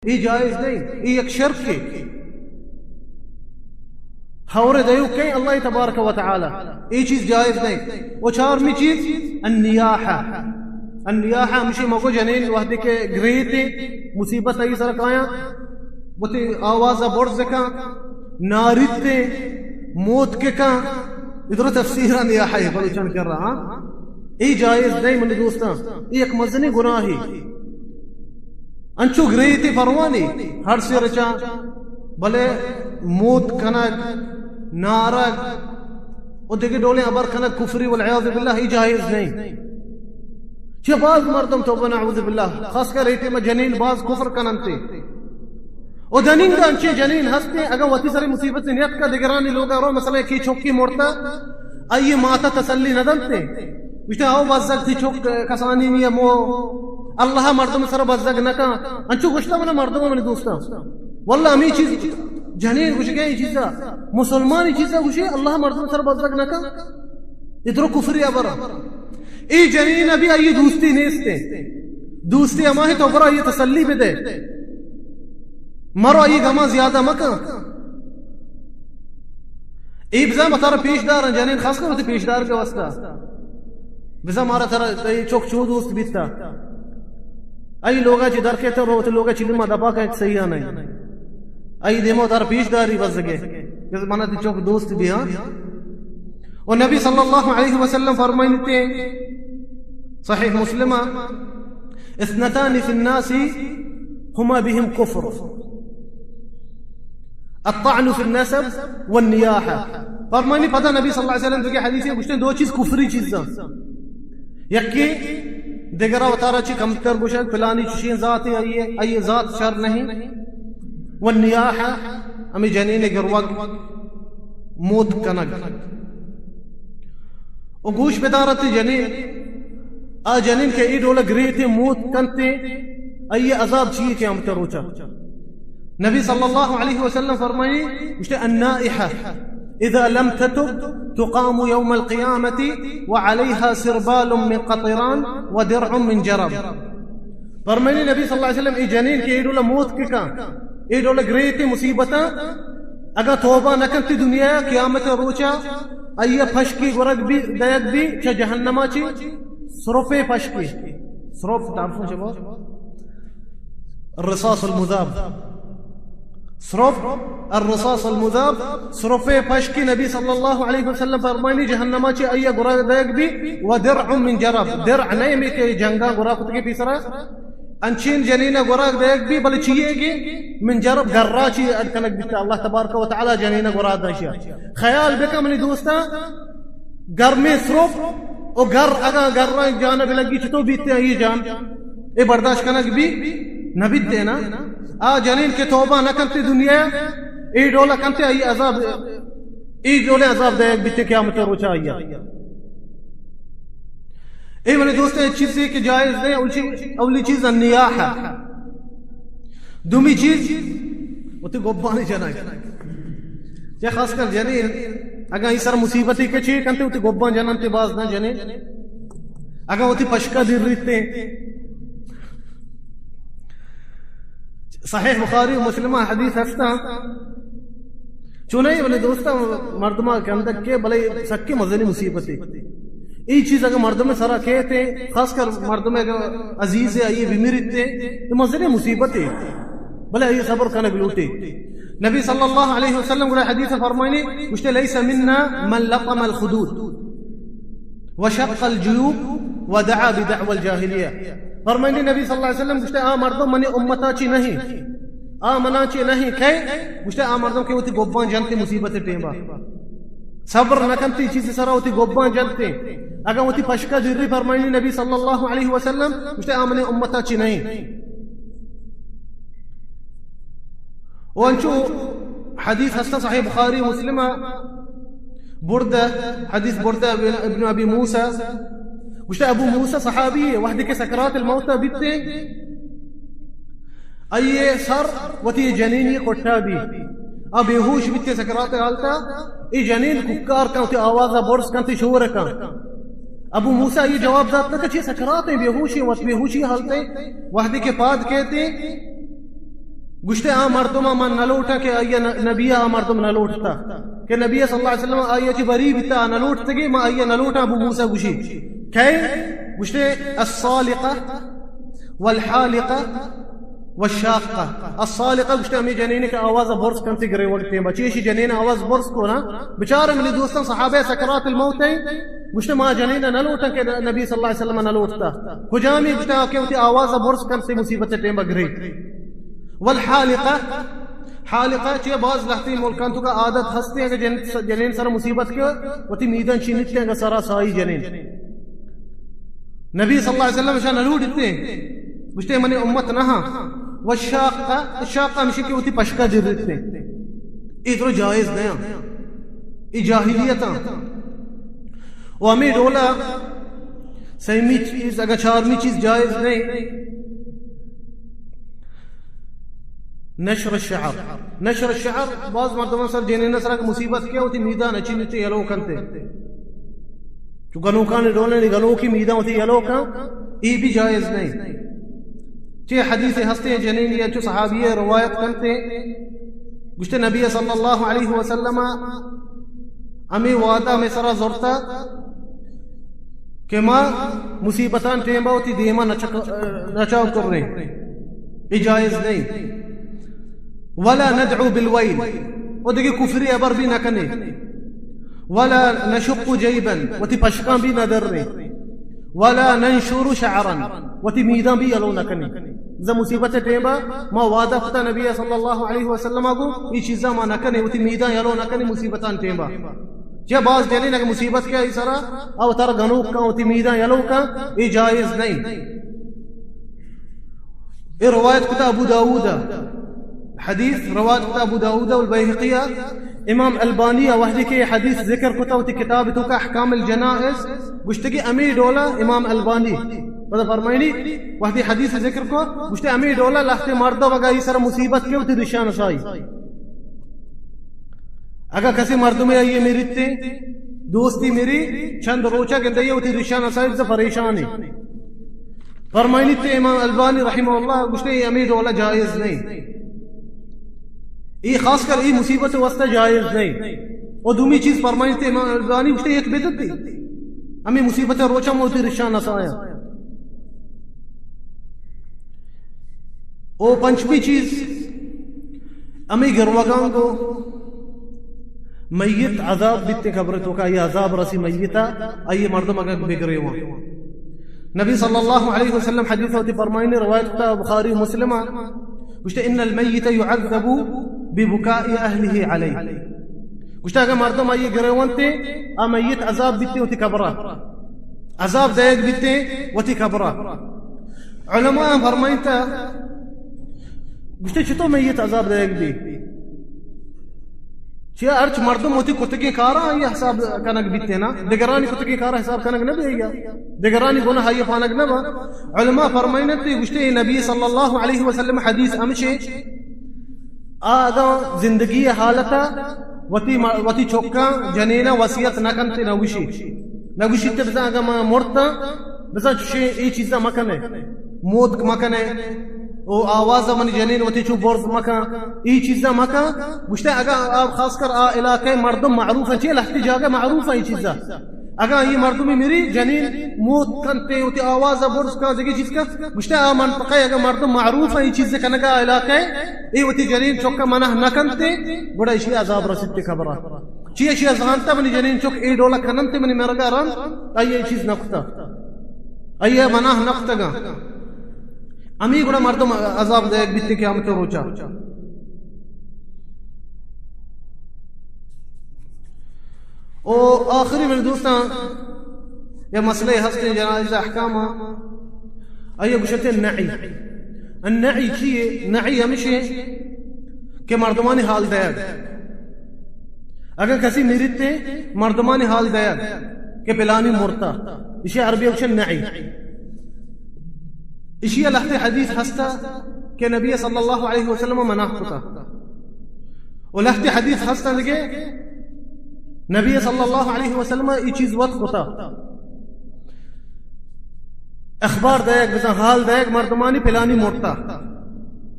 ये जायज नहीं, ये एक शिर्क है। हौरे दयू कहीं अल्लाह तबारक व तआला ये चीज जायज नहीं। वो चारमी चीज अन्नियाहा। अन्नियाहा हमेशा मको जनीन वहदे के ग्रेते मुसीबत आई सरकाया बोते आवाज बोर्ड जका नारिते मौत के का इधर तफसीर अन्नियाहा है बलूचन कर रहा। ये जायज नहीं मेरे दोस्तों, ये एक मजनी गुनाह है। अंचु ग्रेते परवानी हर से रचा भले मौत कनक नारक और देखे डोले अबर कनक कुफरी वल बिल्लाह ही जायज नहीं। बाज मर्दम तो बना बिल्लाह खासकर रेटे में जनीन बाज कुफर कननते और जनीन का अंचे जनीन हंसते अगर वती सारी मुसीबत से नियत का दिगरानी लोग और मसला की चौकी मोड़ता आइए माता तसल्ली न दलते विष्णु आओ बजक थी चौक कसानी में मो अल्लाह मर्दम सर बजक न का अंचु गुश्ता बना मर्दम मैंने दोस्ता वल्लाह अमी चीज जनीन कुछ गई चीजा मुसलमान चीजा कुछ अल्लाह मर्दम सर बजक न का इधर कुफरी अबरा ई जनीन अभी आइए दोस्ती नेस्ते दोस्ती अमाही तो बरा ये तसल्ली पे दे मरो आइए गमा ज्यादा मका इब्जा मतार पेशदार जनीन खास कर होते पेशदार के वास्ता बिजा मारा थारा चौक चो दोस्त बीतता आई लोगा ची दर के तो रोते लोगा चिल्मा दबा का एक सही नहीं आई देमो तार पेशदारी बस गए जैसे माना ती चौक दोस्त भी हाँ। और नबी सल्लल्लाहु अलैहि वसल्लम फरमाते सहीह मुस्लिम इस्नतानि फिन्नासी हुमा बिहिम कुफ्र अत्तानु फिन्नसब वन्नियाहा। फरमानी पता नबी सल्लल्लाहु अलैहि वसल्लम की हदीस है कुछ दो चीज कुफरी चीज यक्की देगरा उतारा ची कमतर गुशक फलानी चीजें जात आई जात शर नहीं वन्नियाहा हमें जनीन गिरवग मौत कनक और गोश बेदारत जनीन आ जनीन के ईडोला ग्रेते मौत कंते आइए अजाब चाहिए कि हम तरोचा नबी सल्लल्लाहु अलैहि वसल्लम फरमाए मुझे अन्नाइहा इज़ा लम ततुब तुक़ाम यौम अल-क़ियामति व अलैहा सिरबाल मिन क़तरान व दिरअ मिन जरब। फरमाए नबी सल्लल्लाहु अलैहि वसल्लम ई जनीन के ईडोला मौत के का ईडोला ग्रेते मुसीबता अगर तौबा न करती दुनिया क़यामत रोचा आइए फशकी गुरग भी दयक भी च जहन्नमा ची स्रोपे फशकी स्रोप तारफो जब الرصاص المذاب स्रोप الرصاص المذاب स्रोपे फशकी नबी सल्लल्लाहु अलैहि वसल्लम फरमानी जहन्नमा ची आइए गुरग दयक भी व दिरअ मिन जरब दिरअ नहीं में के जंगा गुरा खुद के पिसरा अंचीन जनीना गुराग देख भी बल चाहिए मिन जरब गर्रा ची अडकनक बिता अल्लाह तबारक व तआला जनीना गुरा दशिया ख्याल बेका मनी दोस्ता घर में स्रोप और घर अगर गर्रा जान भी लगी तो बीते ये जान ये बर्दाश्त कनक भी न बीते ना आ जनीन के तौबा न करते दुनिया ए डोला करते आई अजाब ए डोले अजाब दे बीते क़यामत रोचा आया ए मेरे दोस्तों एक चीज कि जायज नहीं अवली चीज अन्नियाहा दुमी चीज उते गोब्बानी जाना या खासकर जनीन अगर इस मुसीबती के ची कंते उते गोब्बान जानते बाज ना जने अगर उते पशका दिर रीते सहीह बुखारी मुस्लिम हदीस हस्ता चुने मेरे दोस्तों मर्दमा के अंदर के भले सक्के मजनी मुसीबती ये चीज अगर मर्द में सारा कहते खासकर मर्द में अजीज है ये बीमारी थे तो मजरे मुसीबत है भले ये सब्र करने लूटे नबी सल्लल्लाहु अलैहि वसल्लम गुरा हदीस फरमाने मुझे लैसा मिन्ना मन लक़म अल खुदूद व शक़्क़ अल जुयूब व दआ बिदअवा अल जाहिलिया। फरमाने नबी सल्लल्लाहु अलैहि वसल्लम मुझे आ मर्दों मने उम्मता ची नहीं आ मना ची नहीं खे मुझे आ मर्दों के होती गोब्बान जानते मुसीबत टेबा सब्र न करती चीज सरा होती गोब्बान जानते अगर होती फशका जिर्री फरमाई नबी सल्लल्लाहु अलैहि वसल्लम मुझे आमने उम्मता ची नहीं वंचो हदीस हस्ता सहीह बुखारी मुस्लिम बुर्दा हदीस बुर्दा इब्न अबी मूसा मुझे अबू मूसा सहाबी है वहदे के सकरात मौत बीते आइए सर वती जनीनी कोठा भी अब बेहोश बीते सकरात हालता ये जनीन कुक्कार का आवाज बोर्स का शोर का अबू मूसा ये जवाब दाता कि सकरात बेहोशी वत बेहोशी हालते वहदे के बाद कहते गुश्ते आ मर्दमा मन न लौटा के आइया नबिया आ मर्दम न लौटता के नबी सल्लल्लाहु अलैहि वसल्लम आइया ची बरी बिता न लौटते मा आइया न लौटा अबू मूसा गुशी कै गुश्ते अस्सालिका वल्हालिका والشاقة الصالقة गुश्ते हमें जनीने के आवाज़ बोर्स कंती गरे वड़ते हैं बच्चे शी जनीने आवाज़ बोर्स को ना बेचारे मेरे दोस्तों सहाबे सकरात الموت है गुश्ते माँ जनीने न लौटा के नबी सल्लल्लाहु अलैहि वसल्लम न लौटता खुजामी गुश्ते आके उनकी आवाज़ बोर्स कंती मुसीबत टेम बगरे والحالقة حالقة चे बाज लहती मुल्कान तो का आदत हंसते हैं कि जनीन सर मुसीबत के वती मीदान चीनते हैं कि सारा साई जनीन नबी सल्लल्लाहु अलैहि वसल्लम शान लूटते गुश्ते मने उम्मत नहा वशाक़ा शाक़ा मिशी की उती पशका जिरते इधर जायज नया ई जाहिलियत वो हमें डोला सही चीज अगर चारवी चीज जायज नहीं नशर शहर बाज मर्दमा सर जेने नसरा की मुसीबत क्या होती मीदान अच्छी नीचे यलो कंते जो गनों का ने डोले गनों की मीदा होती यलो का ये भी जायज नहीं चे हदीस हंसते जनीन या जो सहाबी रवायत करते गुश्ते नबी सल्लल्लाहु अलैहि वसल्लम अमी वादा में सरा जोरता के माँ मुसीबतान टेम्बा होती देमा नचाव कर रहे इजायज नहीं वला नदउ बिलवैल और देखिए कुफरी अबर भी न कने वला नशुक्कु जैबन वती पशका भी न दर रहे वला नंशुरु शअरन वती मीदा भी यलो न कने ज मुसीबत टेबा मा वादा फता नबी सल्लल्लाहु अलैहि वसल्लम को ई चीजा मा न कने वती मीदा यलो न कने मुसीबतान टेबा जे बाज जने न मुसीबत क्या इसरा और तर गनो का वती मीदा यलो का ई जायज नहीं ये रवायत कुता अबू दाऊद حديث رواه أبو داود والبيهقية إمام ألباني وحدي كي حديث ذكر كتاب كتابته كأحكام الجنائز بشتكي أمير دولا إمام ألباني هذا فرماني وحدي حديث ذكر كو بشتكي أمير دولا لحظة مرضى وقا يسر مصيبت كيو تدشان ساي अगर किसी मर्द में ये मेरी थे दोस्ती मेरी चंद रोचा कहते ये उठी रिशान साहिब से परेशान है फरमाइनी थे इमाम अल्बानी रहमहुल्लाह उसने ये अमीर वाला जायज नहीं ये खासकर ये मुसीबत वास्ते जायज नहीं और दूसरी चीज फरमाई थे इमाम अल्बानी उसने एक बेदत थी हमें मुसीबत रोचा मोती रिशान असाया ओ पंचमी चीज हमें गिरवागां को मय्यत अजाब बित्ते खबर तो का ये अजाब रसी मय्यता आइए मर्दम अगर बिगड़े हुआ नबी सल्लल्लाहु अलैहि वसल्लम हदीस होती फरमाईने रवायत का बुखारी मुस्लिम गुश्ते इन्नल मय्यत युअज़्ज़बु बिबुकाइ अहलिही अलैहि गुश्ते अगर मर्दम आइए गिरे वंते आ मय्यत अजाब बित्ते होती खबरा अजाब दायक बित्ते होती खबरा उलमा फरमाईता गुश्ते चतो मय्यत अजाब दायक भी क्या अर्च मर्दम होती कुत्ते कारा ये हिसाब कनक बीते ना दिगरानी कुत्ते कारा हिसाब कनक न बेया दिगरानी गुना हाय फानक न उलमा फरमाइने ते गुश्ते नबी सल्लल्लाहु अलैहि वसल्लम हदीस अमशे आदा जिंदगी हालता वती चोक्का जनेना वसियत न कंते नगुशी ते बजा अगर मोरता बजा छे ये चीज मकने मौत मकने ओ आवाज मन जनीन वती चू बोर्स मका ई चीज़ा मका गुश्ते अगर आप खासकर आ इलाके मर्दम मारूफ है चे लहती जगह मारूफ है चीज़ा अगर ये मर्दमी मेरी जनीन मौत करते होती आवाज बोर्स का जगह चीज का गुश्ते आ मंतक़े अगर मर्दम मारूफ है चीज़ से कनका इलाके ये वती जनीन चौका मना न करते बड़ा इसी अजाब रसीद खबर ची अशिया जानता मनी जनीन चौक ए डोला कनमते मनी मेरा रन आइए चीज नक्ता आइए मना नक्तगा अमी गुना मर्दम अजाब दायक बित्ते क़यामत रोचा ओ आखिरी मेरे दोस्तों ये मसले हस्ते जनाज़ अहकाम आइए गुशते नई किए नई हमेशा के मर्दमानी हाल दायक अगर किसी मेरिते मर्दमानी हाल दायक के पिलानी मुर्ता इसे अरबी अक्षर नई इसी लहते हदीस हस्ता के नबी सल्लल्लाहु अलैहि वसल्लम मना होता और लहते हदीस हस्ता लगे नबी सल्लल्लाहु अलैहि वसल्लम ये चीज वक्त होता अखबार दायक हाल दायक मर्दमानी पिलानी मोड़ता